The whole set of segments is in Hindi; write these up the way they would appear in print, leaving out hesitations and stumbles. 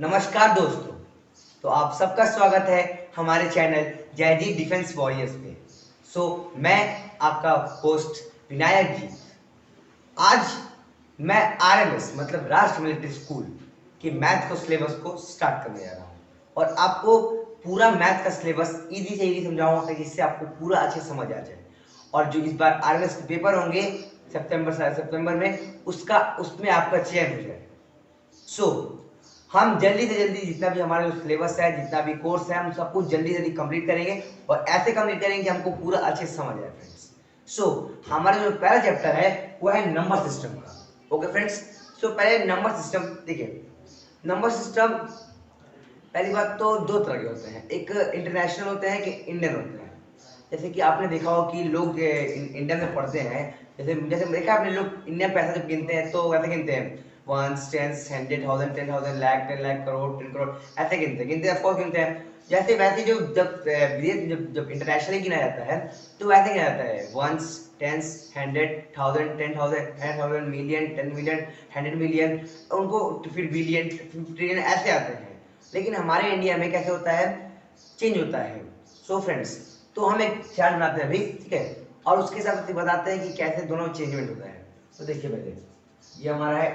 नमस्कार दोस्तों। तो आप सबका स्वागत है हमारे चैनल जयदीप डिफेंस वॉरियर्स पे। मैं आपका होस्ट विनायक जी। आज मैं आरएमएस मतलब राष्ट्र मिलिट्री स्कूल के मैथ को सिलेबस को स्टार्ट करने जा रहा हूँ और आपको पूरा मैथ का सिलेबस इजी से इजी समझाऊंगा जिससे आपको पूरा अच्छे समझ आ जाए। और जो इस बार आरएमएस के पेपर होंगे सितंबर में उसमें आपका चयन हो जाए। हम जल्दी से जल्दी जितना भी हमारा जो सिलेबस है, जितना भी कोर्स है, हम सब कुछ जल्दी जल्दी कंप्लीट करेंगे और ऐसे कंप्लीट करेंगे कि हमको पूरा अच्छे से समझ आए फ्रेंड्स। हमारा जो पहला चैप्टर है वो है नंबर सिस्टम का। ओके फ्रेंड्स, पहले नंबर सिस्टम देखिए। नंबर सिस्टम पहली बात तो दो तरह के होते हैं, एक इंटरनेशनल होते हैं कि इंडियन होते हैं। जैसे कि आपने देखा हो कि लोग इंडिया में पढ़ते हैं, जैसे जैसे देखा आपने लोग इंडिया पैसा जब गिनते हैं तो वैसे गिनते हैं ones tens hundred thousand 10,000 lakh 10 lakh crore 10 crore ऐसे गिनते हैं ऑफकोर्स गिनते हैं। जैसे वैसे जो जब जब इंटरनेशनली गिना जाता है तो वैसे गिना जाता है ones tens hundred thousand 10,000 10,000 million 10 million 100 million, उनको फिर बिलियन ट्रिलियन ऐसे आते हैं। लेकिन हमारे इंडिया में कैसे होता है, चेंज होता है। फ्रेंड्स, तो हम एक चार्ट बनाते हैं अभी, ठीक है, और उसके हिसाब से बताते हैं कि कैसे दोनों चेंजमेंट होता है। तो देखिए पहले ये हमारा है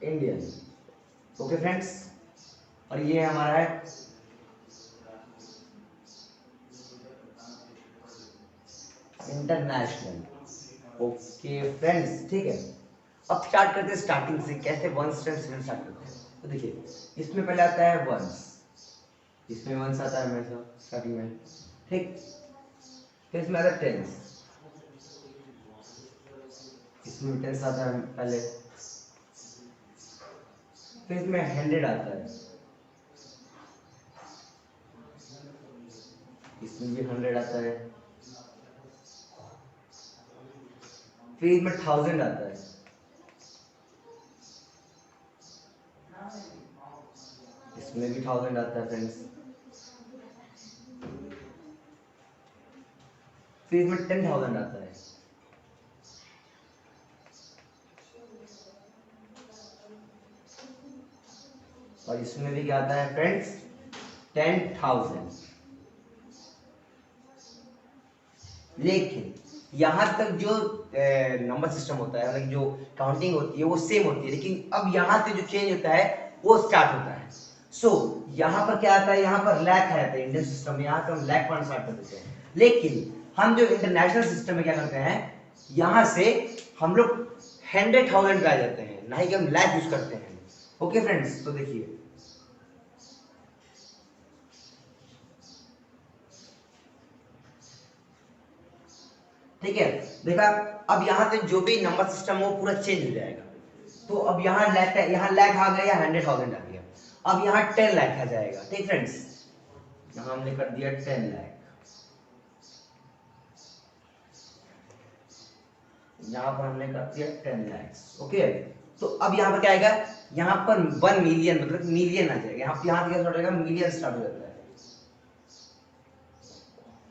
इंडियन, ओके फ्रेंड्स, और ये हमारा है इंटरनेशनल, ओके फ्रेंड्स, ठीक है। अब स्टार्ट करते हैं स्टार्टिंग से, कैसे वंस टेंस स्टार्ट करते हैं। तो देखिए इसमें पहले आता है वंस, इसमें वंस आता है हमेशा स्टार्टिंग में, ठीक। फिर इसमें आता है टेंस, इसमें टेंस आता है पहले। फिर इसमें हंड्रेड आता है, इसमें भी हंड्रेड आता है। फिर इसमें थाउजेंड आता है, इसमें भी थाउजेंड आता है फ्रेंड्स। फिर इसमें 10,000 आता है, और इसमें भी क्या आता है फ्रेंड्स 10,000। लेकिन यहां तक जो नंबर सिस्टम होता है, मतलब जो काउंटिंग होती है वो सेम होती है, लेकिन अब यहां से जो चेंज होता है वो स्टार्ट होता है। यहां पर क्या आता है, यहां पर लैख आता है इंडियन सिस्टम में, यहां पर हम लैख पॉइंट स्टार्ट कर देते हैं। लेकिन हम जो इंटरनेशनल सिस्टम में क्या करते हैं, यहां से हम लोग 100,000 पे आ जाते हैं, ना ही कि हम लैख यूज करते हैं। ओके फ्रेंड्स, तो देखिए ठीक है, देखा। अब यहाँ से जो भी नंबर सिस्टम हो पूरा चेंज हो जाएगा। तो अब यहाँ लैख आ गया, 100,000 आ गया। अब यहाँ 10 लाख आ जाएगा, ठीक फ्रेंड्स, यहाँ हमने कर दिया 10 लाख, यहाँ पर हमने कर दिया 10 लाख। ओके, तो अब यहाँ पर क्या आएगा, यहाँ पर 1 मिलियन मतलब मिलियन आ जाएगा। यहाँ से क्या स्टार्ट होगा, मिलियन स्टार्ट हो जाता है।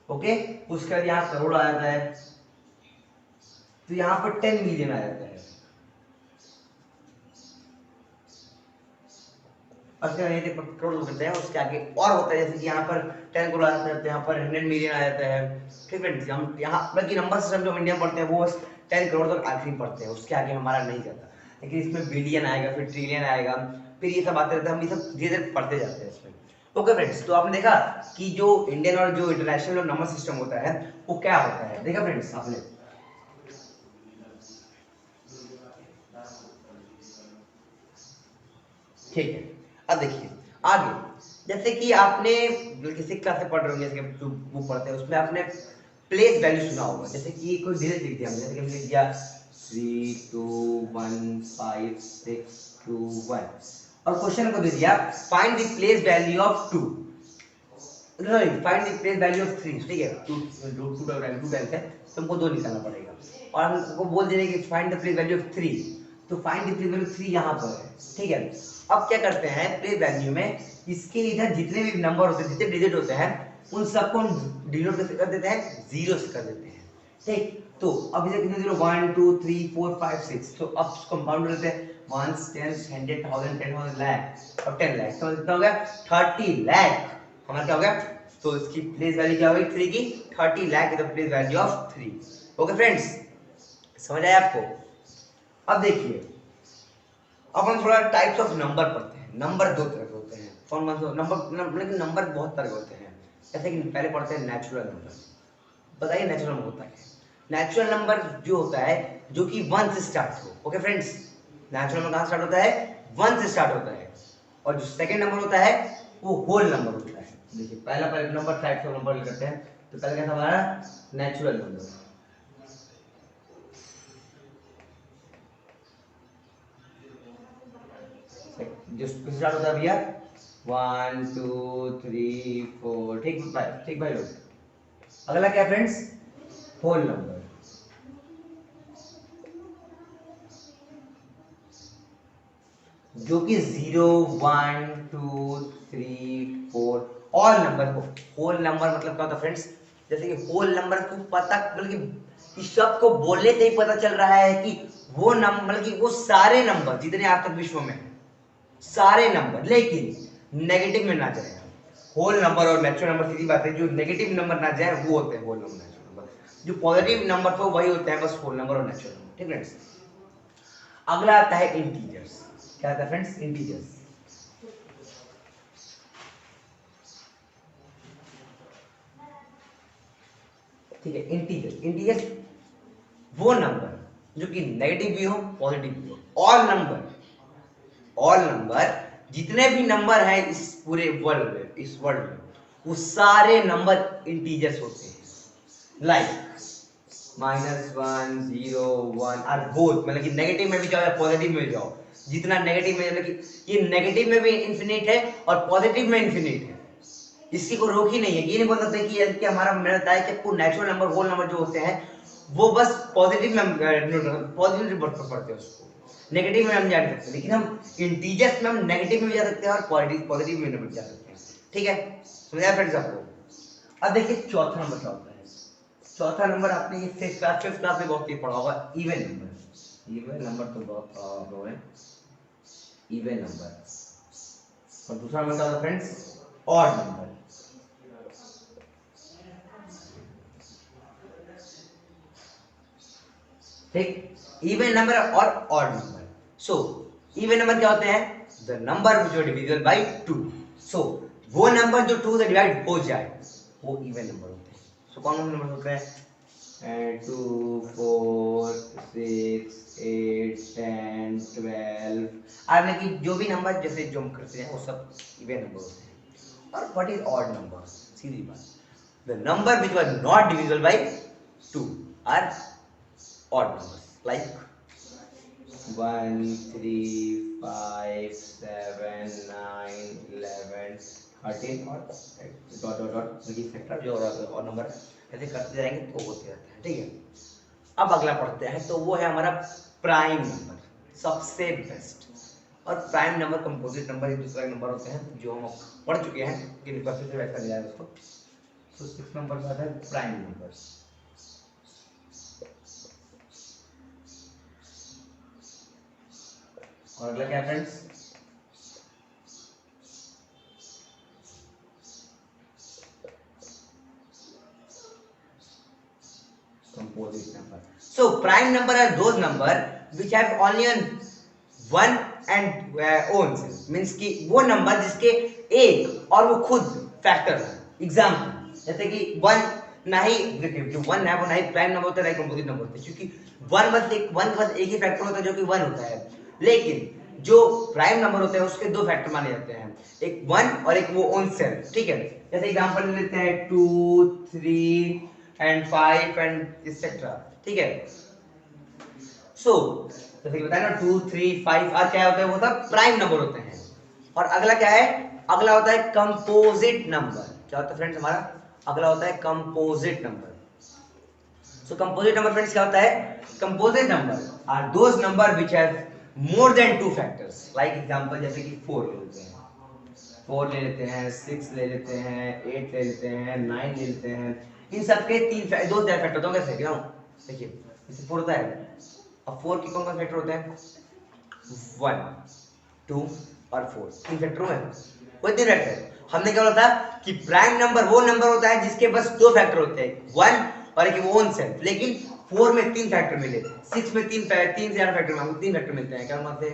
ओके, उसके बाद यहाँ करोड़ आ जाता है, तो यहाँ पर 10 मिलियन आ जाता है। करोड़ करते हैं, उसके आगे और होता है, जैसे कि यहाँ पर 10 करोड़ आ जाता है, तो यहाँ पर 100 मिलियन आ जाता है। ठीक है, हम यहाँ बल्कि नंबर सिस्टम जो हम इंडिया में पढ़ते हैं वो बस 10 करोड़ तक आखिरी पढ़ते हैं, उसके आगे हमारा नहीं जाता। लेकिन इसमें बिलियन आएगा, फिर ट्रिलियन आएगा, फिर ये सब आते रहते हैं, हम ये सब धीरे धीरे पढ़ते जाते हैं इसमें। ओके फ्रेंड्स, तो आपने देखा कि जो इंडियन और जो इंटरनेशनल नंबर सिस्टम होता है वो क्या होता है, देखा फ्रेंड्स आपने। ठीक है, अब देखिए आगे, जैसे कि आपने किसी क्लास से पढ़ रहे होंगे, जो बुक पढ़ते हैं उसमें आपने प्लेस वैल्यू सुना होगा। जैसे कि कोई डिजिट लिख दिया हमने, जैसे कि हमने लिख दिया 3 2 1 5 6 2 1 और क्वेश्चन को दे दिया find the place value of 2, sorry find the place value of 3। ठीक है, 2 टाइम्स है, तुमको 2 निकालना पड़ेगा, और हमको बोल देंगे कि find the place value of 3, तो फाइंड द प्लेस वैल्यू 3 यहाँ पर है। ठीक है, अब क्या करते हैं प्लेस वैल्यू में, इसके इधर जितने भी नंबर होते हैं, जितने डिजिट होते हैं, उन सबको डिनोट कैसे कर देते हैं, 0 से कर देते हैं। ठीक, तो अब इसे कितने 0 1 2 3 4 5 6, तो अब कंपाउंड लेते हैं वंस, टेंस, 100,000, 10,000, लाख और 10 लाख। तो कितना हो गया 30 लाख हमारा क्या हो गया। तो इसकी प्लेस वैल्यू क्या होगी 3 की, 30 lakh is the place value of 3। Okay friends, समझ आया आपको। अब देखिए, अब हम थोड़ा टाइप्स ऑफ नंबर पढ़ते हैं। नंबर दो तरह के होते हैं। कौन कौन से नंबर, लेकिन नंबर बहुत तरह के होते हैं। जैसे कि पहले पढ़ते हैं नेचुरल नंबर। बताइए नेचुरल नंबर होता है। नेचुरल नंबर जो होता है जो कि 1 से स्टार्ट हो। ओके फ्रेंड्स, नेचुरल नंबर कहाँ स्टार्ट होता है 1 से स्टार्ट होता है। और जो सेकंड नंबर होता है वो होल नंबर होता है। देखिए पहला नंबर टाइप्स ऑफ नंबर करते हैं। तो पहले क्या था हमारा नेचुरल नंबर। जो स्टार्ट होता है भैया 1 2 3 4। ठीक भाई लोग। अगला क्या फ्रेंड्स, होल नंबर। जो कि 0 1 2 3 4 ऑल नंबर को। होल नंबर मतलब क्या होता है फ्रेंड्स, जैसे कि होल नंबर को पता, बल्कि इस शब्द को बोलने से ही पता चल रहा है कि वो नंबर, बल्कि वो सारे नंबर जितने आज तक विश्व में सारे नंबर, लेकिन नेगेटिव में ना जाए। होल नंबर और नेचुरल नंबर सीधी बात है, जो नेगेटिव नंबर ना जाए वो होते हैं होल नंबर नेचुरल नंबर। जो पॉजिटिव नंबर तो वही होते हैं बस होल नंबर और नेचुरल नंबर। ठीक फ्रेंड्स, अगला आता है इंटीजर्स। क्या आता है फ्रेंड्स, इंटीजर्स। ठीक है, इंटीजर्स वो नंबर जो कि नेगेटिव भी हो पॉजिटिव भी हो। ऑल नंबर जितने भी नंबर हैं इस पूरे वर्ल्ड में, इस वर्ल्ड में, वो सारे नंबर इंटीजर्स होते हैं। लाइक -1 0 1 और बोथ, मतलब कि नेगेटिव में भी जाओ या पॉजिटिव में जाओ। जितना नेगेटिव में, मतलब कि ये नेगेटिव में भी इन्फिनिट है और पॉजिटिव में इन्फिनिट है। इसी को रोक ही नहीं है। ये नहीं बोल सकते कि हमारा मैंने बताया कि आपको नेचुरल नंबर होल नंबर जो होते हैं वो बस पॉजिटिव में पढ़ते हैं उसको, नेगेटिव में हम जा नहीं सकते। लेकिन हम इंटीजर्स में हम नेगेटिव में भी जा सकते हैं और पॉजिटिव में भी जा सकते हैं। ठीक है, समझा फ्रेंड्स आपको। अब देखिए चौथा नंबर क्या होता है। चौथा नंबर आपने ये फिफ्थ क्लास में बहुत ही पढ़ा होगा, इवन नंबर। इवन नंबर तो बहुत पढ़ा होगा है, इवन नंबर। और दूसरा नंबर क्या होता है फ्रेंड्स, ऑड नंबर। ठीक, इवन नंबर और odd number. So even number क्या होते हैं, the number which are divisible by 2। So वो नंबर जो 2 से डिवाइड हो जाए वो इवन नंबर होते हैं। सो कौन कौन नंबर होते हैं, 2 4 6 8 10 12। और कि जो भी नंबर जैसे जो हम करते हैं वो सब इवन नंबर होते हैं। और व्हाट इज ऑड नंबर, सीधी बात, the number which were not divisible by 2 are odd numbers, like 1 3 5 7 9 11 13 और डॉट फैक्टर जो और नंबर ऐसे करते जाएंगे तो होते रहते हैं। ठीक है, अब अगला पढ़ते हैं, तो वो है हमारा प्राइम नंबर, सबसे बेस्ट। और प्राइम नंबर कंपोजिट नंबर एक दूसरा नंबर होते हैं जो हम पढ़ चुके हैं, लेकिन फिर से वैसा मिला है उसको। तो 6 नंबर का है प्राइम नंबर। और अगला क्या friends, composite number. So prime number are those number which have only one and own self, means कि वो नंबर जिसके एक और वो खुद फैक्टर है। एग्जाम्पल जैसे कि 1 ना ही जो 1 है वो ना ही प्राइम नंबर होता है ना ही कंपोजिट नंबर होता है, क्योंकि 1 बस एक ही फैक्टर होता है जो कि 1 होता है। लेकिन जो प्राइम नंबर होते हैं उसके दो फैक्टर माने जाते हैं, एक 1 और एक वो ओन सेल्फ। ठीक है, जैसे एग्जांपल ले लेते हैं 2 3 एंड 5 एंड एक्सेट्रा। ठीक है, सो जैसे कि बताया ना 2 3 5 और क्या होता है, वो सब प्राइम नंबर होते हैं। और अगला क्या है, अगला होता है कंपोजिट नंबर। क्या होता है फ्रेंड्स हमारा, अगला होता है composite number. So composite number friends क्या होता है, composite number are those number which have more than 2 factors. Like example जैसे कि 4 ले लेते हैं, 4 ले लेते हैं, 6 ले लेते हैं, 8 ले लेते हैं, 9 ले लेते हैं। इन सब के दो फैक्टर होते हैं। कैसे क्यों, देखिए जैसे 4 होता है, अब 4 के कौन कौन फैक्टर होते हैं, 1, 2 और 4 तीन फैक्टर हुए। कोई तीन फैक्टर हमने क्या बोला था कि प्राइम नंबर वो नंबर होता है जिसके बस दो फैक्टर होते हैं, 1 और एक ओन सेल्फ। लेकिन 4 में तीन फैक्टर मिले, 6 में तीन से ज्यादा फैक्टर हमको तीन फैक्टर मिलते हैं। क्या मतलब है,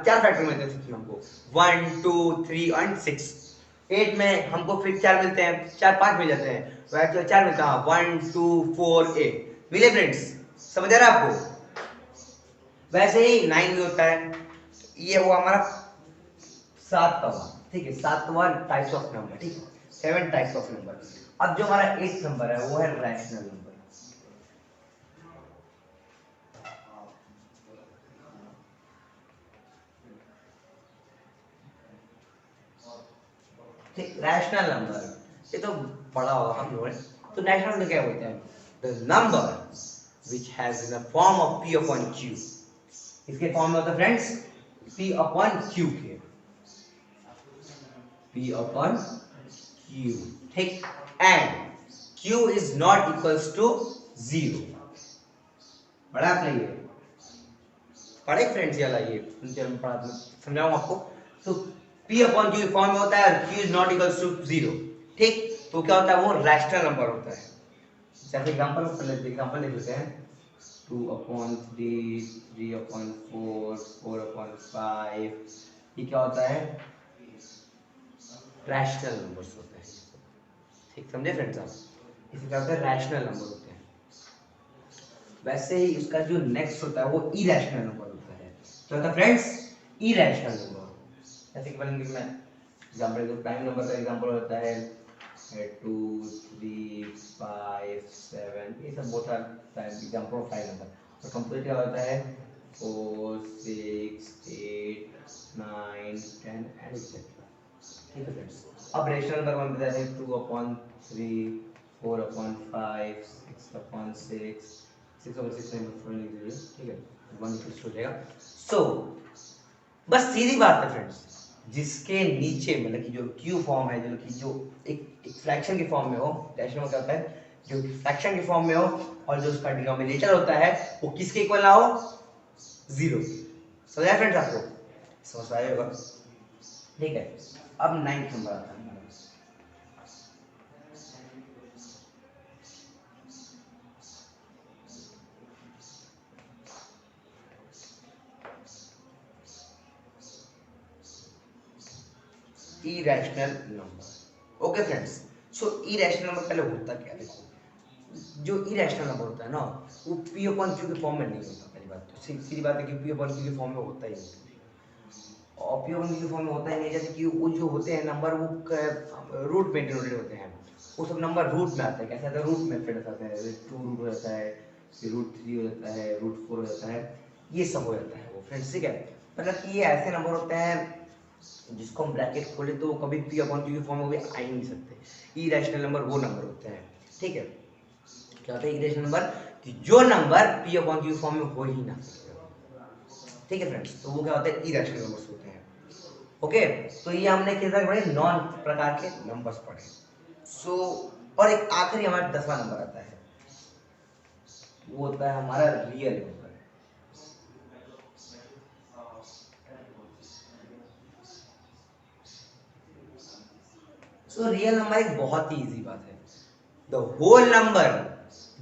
चार फैक्टर मिलते हैं 6 में हमको, 1, 2, 3 एंड 6। 8 में हमको फिर चार मिलते हैं, चार पांच मिल जाते हैं, तो एक्चुअली चार मिलता है, 1, 2, 4, 8 मिले फ्रेंड्स। समझ आ रहा है आपको? वैसे ही 9 भी होता है, ये वो हमारा सातवां, ठीक है, सातवां टाइप्स ऑफ नंबर, ठीक है, 7 टाइप्स ऑफ नंबर। अब जो हमारा 8th नंबर है वो है रैशनल नंबर। ठीक, रैशनल नंबर ये तो पढ़ा होगा हम लोगों ने। तो रैशनल नंबर क्या बोलते हैं? The number which has in the form of p upon q। इसके फॉर्म में होता है फ्रेंड्स p upon q के, p upon q, ठीक, and q is not equals to 0। पढ़ा आपने ये? पढ़े फ्रेंड्स? ये वाला ये समझाऊंगा आपको। तो p अपॉन q फॉर्म में होता है और q is not equals to 0, ठीक। तो क्या होता है? वो रैशनल नंबर होता है। जैसे एग्जांपल लिख लेते हैं, 2 अपॉन 3, 3 अपॉन 4, 4 अपॉन 5। ये क्या होता है? रैशनल नंबर्स होते हैं, ठीक, समझे फ्रेंड्स आप? इसे क्या होता है? रैशनल नंबर होते हैं। वैसे ही इसका जो नेक्स्ट होता है वो इरेशनल नंबर होता है। तो होता है फ्रेंड्स इरेशनल नंबर। जैसे कि मैं एग्जांपल दो, प्राइम नंबर का एग्जांपल होता है 2, 3, 5, 7, ये सब बहुत सारे एग्जांपल ऑफ प्राइम नंबर। और कंप्लीट क्या होता है 4, 6, 8, 9, 10 एंड एक्सेट्रा, ठीक है फ्रेंड्स। अब रेशनल नंबर कौन बताते हैं? 2 अपॉन 3, 4 अपॉन 5, 6 अपॉन 6, 6 over 6 लिख दीजिए, ठीक है, 1 हो जाएगा। सो बस सीधी बात है फ्रेंड्स, जिसके नीचे मतलब कि जो क्यू फॉर्म है, जो कि जो एक फ्रैक्शन की फॉर्म में हो, रैशनल में क्या होता है, जो फ्रैक्शन की फॉर्म में हो और जो उसका डिनोमिनेटर होता है वो किसके इक्वल ना हो? 0। समझ आया फ्रेंड्स आपको? समझ आया होगा, ठीक है। अब 9th नंबर आता है हमारा। Irrational number. ओके फ्रेंड्स, सो इरेशनल नंबर पहले होता क्या? देखो, जो इरेशनल नंबर होता है ना वो p अपॉन q के फॉर्म में नहीं होता। पहली बात तो सीधी बात है कि p अपॉन q के फॉर्म में होता ही नहीं, और p अपॉन q के फॉर्म में होता ही नहीं। जैसे कि वो जो होते हैं नंबर वो रूट में डिनोटेड होते हैं, वो सब नंबर रूट में आते हैं। कैसे आता है? रूट मेथड आता है, 2 रूट हो जाता है, फिर √3 हो जाता है, √4 हो जाता है, ये सब हो जाता है वो फ्रेंड्स, ठीक है। मतलब कि ये ऐसे नंबर होते हैं जिसको हम ब्रैकेट खोले तो कभी p अपॉन q के फॉर्म में भी आ ही नहीं सकते। इरेशनल नंबर वो नंबर होते हैं, ठीक है। क्या होता है इरेशनल नंबर? कि जो नंबर p अपॉन q के फॉर्म में हो ही ना सकते, ठीक है फ्रेंड्स। तो वो क्या होता है? इरेशनल नंबर्स होते हैं। ओके, तो ये हमने किस तरह पढ़े? नॉन प्रकार के नंबर्स पढ़े। सो और एक आखिरी हमारा 10वां नंबर आता है, वो होता है हमारा real number. So real number एक बहुत ही इजी बात है। द होल नंबर,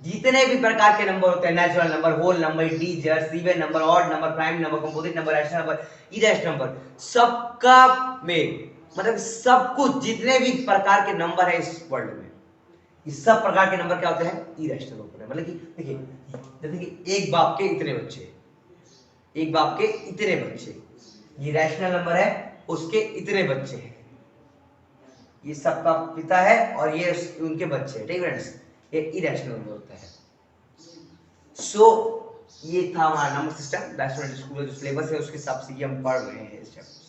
जितने भी प्रकार के नंबर होते हैं, natural number, whole number, integers, even number, odd number, prime number, composite number, rational number, irrational number, सबका में मतलब सब कुछ जितने भी प्रकार के नंबर है इस वर्ल्ड में, इस सब प्रकार के नंबर क्या होते हैं? इरेशनल नंबर है। मतलब कि देखिए, जैसे कि एक बाप के इतने बच्चे, एक बाप के इतने बच्चे, ये रैशनल नंबर है, उसके इतने बच्चे हैं, ये सबका पिता है और ये उनके बच्चे हैं, ठीक फ्रेंड्स, ये इरेशनल नंबर होता है। सो ये था हमारा नंबर सिस्टम, बैचलर स्कूल जो सिलेबस है उसके हिसाब से ये हम पढ़ रहे हैं इस चैप्टर।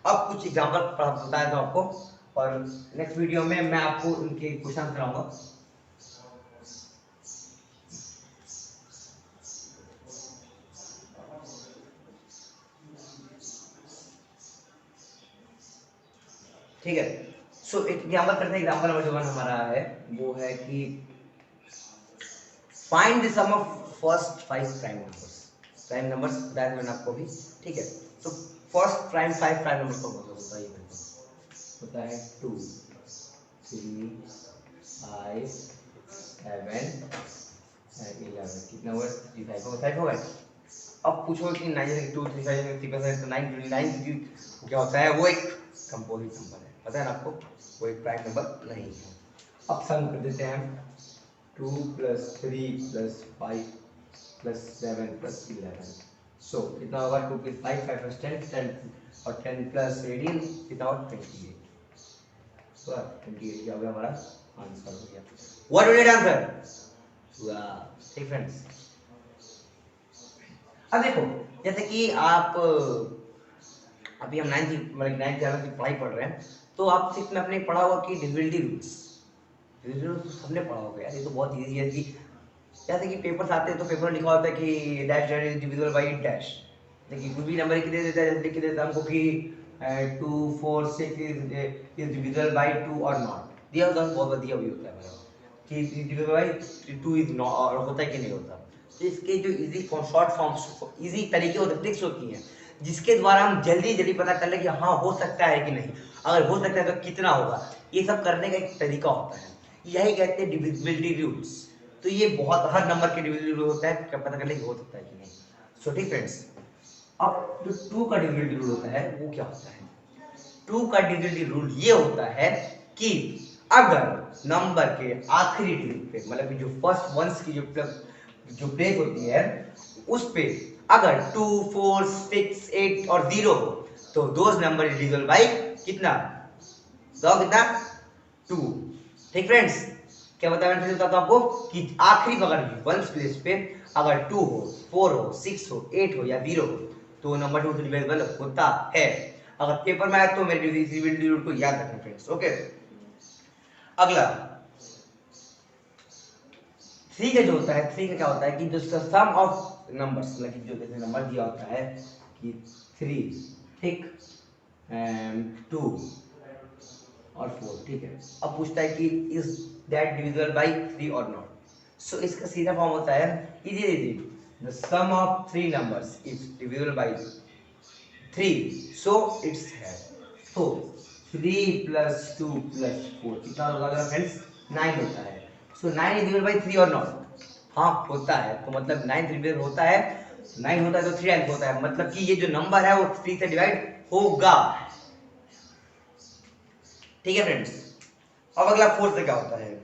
अब कुछ एग्जांपल बताया था आपको, और नेक्स्ट वीडियो में मैं आपको उनके क्वेश्चन कराऊंगा। ठीक है, सो एग्जांपल करते हैं। एग्जांपल नंबर 1 हमारा है वो है कि find the sum of first 5 prime numbers. Prime numbers बताया मैंने आपको भी, ठीक है। तो फर्स्ट प्राइम 5 प्राइम नंबर कौन होता है बताइए मेरे को। होता है 2 3 5 7 11। कितना हुआ? 35 होगा, 5 होगा। अब पूछो कि 9 2 3 5 3 9 9 क्या होता है? वो एक कंपोजिट नंबर है, पता है ना आपको, वो एक प्राइम नंबर नहीं है। अब सम कर देते हैं, 2 + 3 + 5 + 7 + 11। सो कितना होगा? 2 + 5 5 + 10 10 और 10 + 18 कितना होगा? 28। तो 28 क्या हो गया हमारा आंसर हो गया। What will it answer? वाह, ठीक फ्रेंड्स। अब देखो, जैसे कि आप अभी हम 9th मतलब 9th 11th की पढ़ाई पढ़ रहे हैं, तो आप 6th में आपने पढ़ा होगा कि डिविजिबिलिटी रूल्स। डिविजिबिलिटी रूल्स सबने पढ़ा होगा यार, ये तो बहुत इजी है। कि जैसे कि पेपर्स आते हैं तो पेपर में लिखा होता है कि dash dash is divisible by dash. देखिए कुछ भी नंबर दे देता है, जैसे लिख के देता है हमको कि 2 4 6 इज डिविजिबल बाय 2 और नॉट। दिया होता है, बहुत दिया भी होता है मेरा कि डिविजिबल बाय 2 इज नॉट, और होता है कि नहीं होता। तो इसके जो इजी शॉर्ट फॉर्म्स, इजी तरीके होते हैं, ट्रिक्स होती हैं, जिसके द्वारा हम जल्दी जल्दी पता कर ले कि हाँ हो सकता है कि नहीं, अगर हो सकता है तो कितना होगा। ये सब करने का एक तरीका होता है, यही कहते हैं डिविजिबिलिटी रूल्स। तो ये बहुत हर नंबर के डिविजिबिलिटी रूल होता है, क्या पता कर ले हो सकता है कि नहीं। सो ठीक फ्रेंड्स, अब जो 2 का डिविजिबिलिटी रूल होता है वो क्या होता है? 2 का डिविजिबिलिटी रूल ये होता है कि अगर नंबर के आखिरी डिजिट पे, मतलब जो फर्स्ट वंस की जो प्लेस होती है उस पे अगर 2 4 6 8 और 0 हो, तो those number is divisible bye कितना? कितना? 2। ठीक फ्रेंड्स, क्या बताया मैंने बताता हूं आपको कि आखिरी अगर वंस प्लेस पे अगर 2 हो 4 हो 6 हो 8 हो या 0 हो, तो नंबर 2 डिविजिबल होता है। अगर पेपर में आए तो मेरे डिविजिबिलिटी रूल को याद रखना फ्रेंड्स, ओके। अगला 3 का जो होता है, 3 का क्या होता है कि जो सम ऑफ नंबर्स, मतलब जो जैसे नंबर दिया होता है कि 3, ठीक, 2 और 4, ठीक है। अब पूछता है कि इज दैट डिविजिबल बाय 3 और नॉट। सो इसका सीधा फॉर्म होता है easy the sum of 3 numbers is divisible by 3, so it's है। तो 3 + 2 + 4 कितना होगा फ्रेंड्स? 9 होता है। सो 9 इज डिविजिबल बाय 3 और नॉट। हाँ होता है, तो मतलब 9 डिविजिबल होता है, 9 होता है तो 3 टाइम्स होता है, मतलब कि ये जो नंबर है वो 3 से डिवाइड होगा। ठीक है फ्रेंड्स। अब अगला 4 से क्या होता है?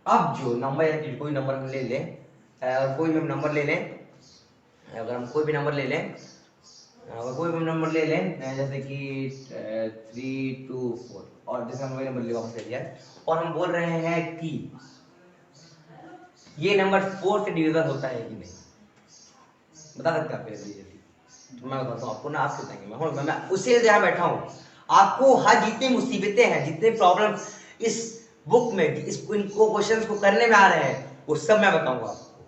अब जो नंबर है, कोई नंबर हम ले लें, कोई भी नंबर ले लें, अगर हम कोई भी नंबर ले लें, जैसे कि 3 2 4, और जैसे हम वही नंबर वापस ले लिया और हम बोल रहे हैं कि ये नंबर 4 से डिविजिबल होता है कि नहीं, बता सकते हैं आप जल्दी? तो मैं बताता हूँ आपको ना, आप बताएंगे, मैं उसी जगह बैठा हूँ। आपको हर जितनी मुसीबतें हैं, जितने प्रॉब्लम इस बुक में इनको क्वेश्चंस को करने में आ रहे हैं, वो सब मैं बताऊंगा आपको।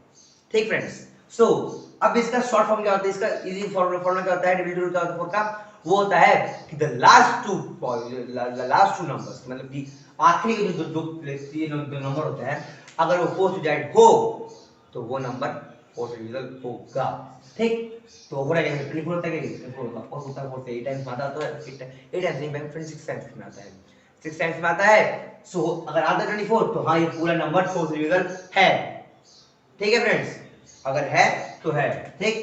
ठीक फ्रेंड्स। सो अब इसका शॉर्ट फॉर्म क्या होता है, इसका इजी फॉर्मूला क्या होता है डिविजिबिलिटी रूल क्या होता है 4 का? वो होता है कि द लास्ट टू नंबर्स, मतलब कि आखिरी के जो नंबर होते हैं, अगर वो 4 से डिवाइड हो तो वो नंबर 4 से डिविजिबल होगा। ठीक, तो हो रहा है 24 होता है कि 24 होता है, 4 होता है 4 से 8 टाइम्स में आता है, तो 8 टाइम्स नहीं फ्रेंड, 6 टाइम्स में आता है, 6 टाइम्स में आता है। सो अगर आता है 24 तो हाँ ये पूरा नंबर 4 से डिविजिबल है। ठीक है फ्रेंड्स, अगर है तो है। ठीक,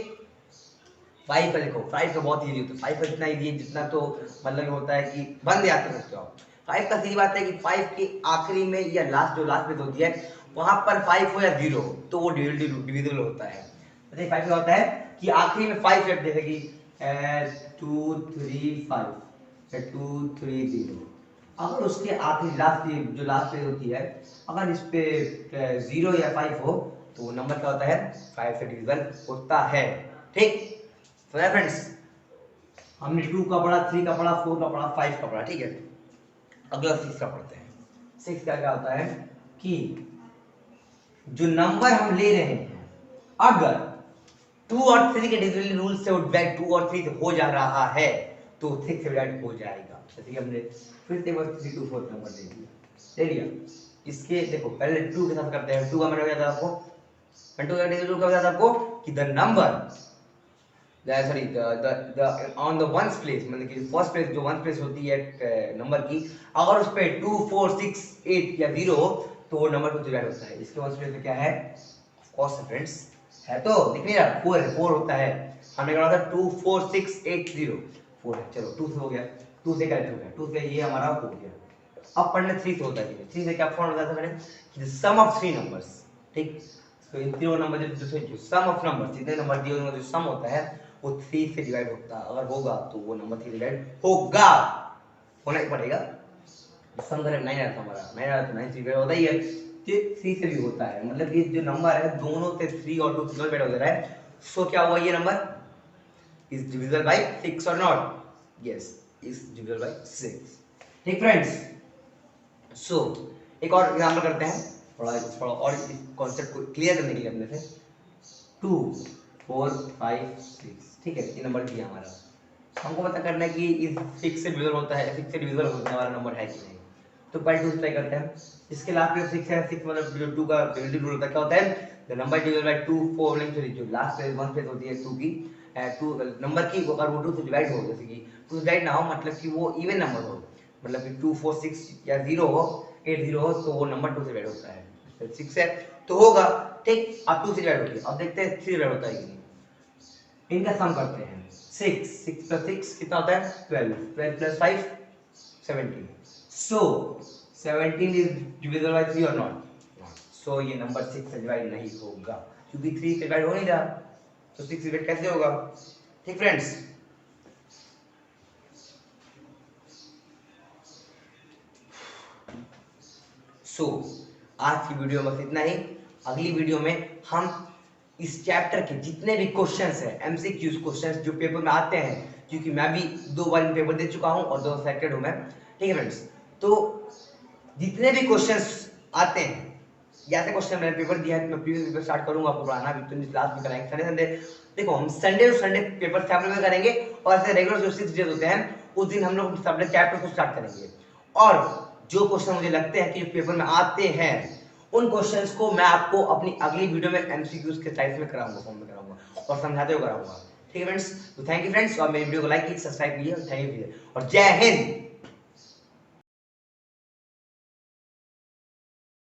5 का देखो, 5 का बहुत इजी होता है, 5 का इतना इजी है जितना तो मतलब होता है कि बंद याद कर सकते हो आप। 5 का सीधी बात है कि 5 के आखिरी में या लास्ट जो लास्ट में होती है वहां पर 5 हो या 0 हो तो वो डिविजिबल होता है। जैसे 5 का होता है कि आखिरी में 5 सेट, जैसे कि 2 3 5 2 3 0, अगर उसके आखिरी लास्ट जो लास्ट पे होती है, अगर इस पे 0 या 5 हो तो वो नंबर क्या होता है? 5 से डिविजिबल होता है। ठीक, तो फ्रेंड्स हमने 2 का पढ़ा, 3 का पढ़ा, 4 का पढ़ा, 5 का पढ़ा, ठीक है। अगला 6 का पढ़ते हैं। 6 का क्या होता है कि जो नंबर हम ले रहे हैं, अगर 2 और 3 के डिविजिबिलिटी रूल से 2 और 3 हो जा रहा है तो 6 से डिवाइड हो जाएगा। जैसे कि हमने फिर से 3 2 4 नंबर ले लिया। इसके देखो पहले 2 के साथ करते हैं। 2 का मतलब क्या था आपको? 1 2 क्या बताया था आपको कि the number sorry the on the ones place, मतलब कि फर्स्ट प्लेस जो वंस प्लेस होती है नंबर की, अगर उस पे 2 4 6 8 या 0 हो तो वो नंबर 2 से डिवाइड होता है। इसके वंस प्लेस में क्या है, ऑफ कोर्स फ्रेंड्स है, तो दिख नहीं रहा 4 है, 4 होता है। हमने कहा था 2 4 6 8 0 4 है, चलो 2 से हो गया, 2 से कैंसिल हो गया, 2 से ये हमारा हो गया। अब पढ़ने 3 से होता है, 3 से क्या फॉर्म होता था मैंने कि द सम ऑफ 3 नंबर्स, ठीक। तो इन तीनों नंबर जो सम ऑफ नंबर, जितने नंबर दिए उनका जो सम होता है वो 3 से डिवाइड होता है, अगर होगा तो वो नंबर 3 डिवाइड होगा, होना ही पड़ेगा। सम करें 9 आता हमारा, 9 आता तो 9 से डिवाइड होता ही है, 3 से भी होता है, मतलब ये जो नंबर है दोनों से 3 और 2 से डिवाइड हो रहा है। सो क्या हुआ, ये नंबर इज डिविजिबल बाय 6 और not, yes is divisible bye 6, ठीक फ्रेंड्स। सो एक और एग्जांपल करते हैं, थोड़ा और इस कॉन्सेप्ट को क्लियर करने के लिए अपने से। 2 4 5 6, ठीक है, ये नंबर दिया हमारा, हमको पता करना है कि इस 6 से डिविजिबल होता है, 6 से डिविजिबल होने वाला नंबर है कि नहीं। तो पहले 2 से ट्राई करते हैं। इसके लास्ट में 6 है, 6 मतलब जो 2 का डिविजिबल रूल होता है, क्या होता है द नंबर डिवाइडेड बाय 2 4 नहीं सॉरी, जो लास्ट में 1 प्लेस होती है 2 की, 2 नंबर की अगर वो 2 से डिवाइड हो, जैसे कि 2 से डिवाइड ना हो मतलब कि वो इवन नंबर हो, मतलब कि 2 4 6 या 0 हो 8 0 हो तो वो नंबर 2 से डिवाइड होता है। 6 है तो होगा, ठीक। अब 2 से डिवाइड होती है, अब देखते हैं 3 से डिवाइड होता है कि नहीं। इनका सम करते हैं, 6 6 प्लस 6 कितना होता है 12, 12 plus 5 17, so 17 is divisible by 3 और नॉट, सो ये नंबर 6 से डिवाइड नहीं होगा, क्योंकि 3 से डिवाइड हो नहीं रहा, तो 6 से डिवाइड कैसे होगा, ठीक फ्रेंड्स। सो आज की वीडियो में बस इतना ही। अगली वीडियो में हम इस चैप्टर के जितने भी क्वेश्चंस हैं, एमसीक्यूज क्वेश्चंस जो पेपर में आते हैं, क्योंकि मैं भी 2 बार पेपर दे चुका हूं और 2 सेलेक्टेड हूं मैं, ठीक है फ्रेंड्स। तो जितने भी क्वेश्चंस आते हैं, जैसे क्वेश्चन मैंने पेपर दिया है, मैं प्रीवियस पेपर स्टार्ट करूंगा आपको पढ़ाना, अभी तो क्लास में कराएंगे संडे संडे। देखो हम Sunday to Sunday paper sample में करेंगे, और ऐसे रेगुलर जो 6 डेज होते हैं उस दिन हम लोग सब्जेक्ट चैप्टर को स्टार्ट करेंगे, और जो क्वेश्चन मुझे लगते हैं कि जो पेपर में आते हैं उन क्वेश्चंस को मैं आपको अपनी अगली वीडियो में एमसीक्यूज के टाइप में कराऊंगा, फॉर्म में कराऊंगा और समझाते हुए कराऊंगा, ठीक है फ्रेंड्स। तो थैंक यू फ्रेंड्स, और मेरी वीडियो को लाइक कीजिए, सब्सक्राइब कीजिए, थैंक यू और जय हिंद।